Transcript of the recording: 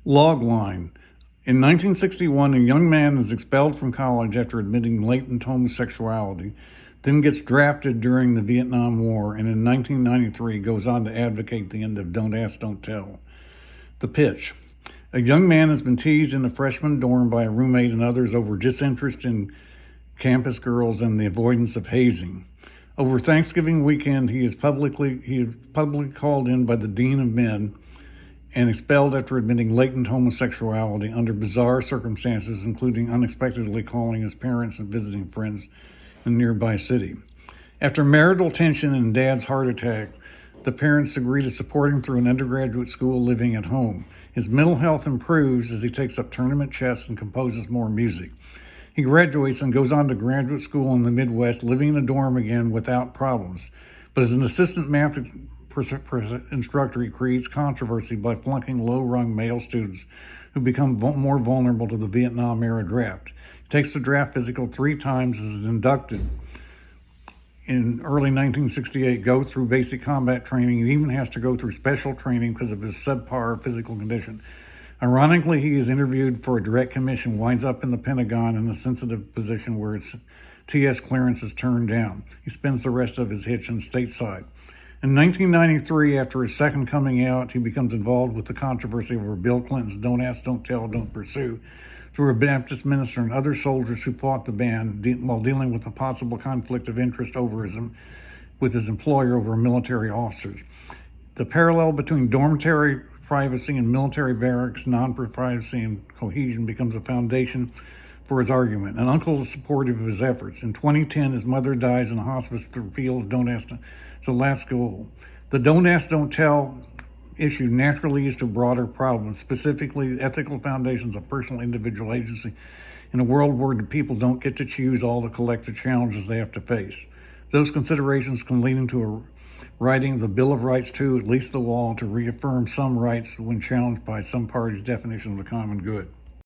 Logline. In 1961, a young man is expelled from college after admitting latent homosexuality, then gets drafted during the Vietnam War, and in 1993 goes on to advocate the end of Don't Ask, Don't Tell. The pitch. A young man has been teased in a freshman dorm by a roommate and others over disinterest in campus girls and the avoidance of hazing. Over Thanksgiving weekend, he is publicly called in by the Dean of Men and expelled after admitting latent homosexuality under bizarre circumstances, including unexpectedly calling his parents and visiting friends in a nearby city. After marital tension and dad's heart attack, the parents agree to support him through an undergraduate school living at home. His mental health improves as he takes up tournament chess and composes more music. He graduates and goes on to graduate school in the Midwest, living in a dorm again without problems. But as an assistant math instructor, he creates controversy by flunking low-rung male students who become more vulnerable to the Vietnam-era draft. He takes the draft physical 3 times, is inducted in early 1968, go through basic combat training, and even has to go through special training because of his subpar physical condition. Ironically, he is interviewed for a direct commission, winds up in the Pentagon in a sensitive position where its TS clearance is turned down. He spends the rest of his hitching stateside. In 1993, after his second coming out, he becomes involved with the controversy over Bill Clinton's Don't Ask, Don't Tell, Don't Pursue through a Baptist minister and other soldiers who fought the ban while dealing with a possible conflict of interest with his employer over military officers. The parallel between dormitory privacy and military barracks non-privacy and cohesion becomes a foundation for his argument. An uncle is supportive of his efforts. In 2010, his mother dies in a hospice to repeal of Don't Ask, so last goal. The Don't Ask, Don't Tell issue naturally leads to broader problems, specifically ethical foundations of personal individual agency in a world where people don't get to choose all the collective challenges they have to face. Those considerations can lead into a writing of the Bill of Rights to at least the wall to reaffirm some rights when challenged by some party's definition of the common good.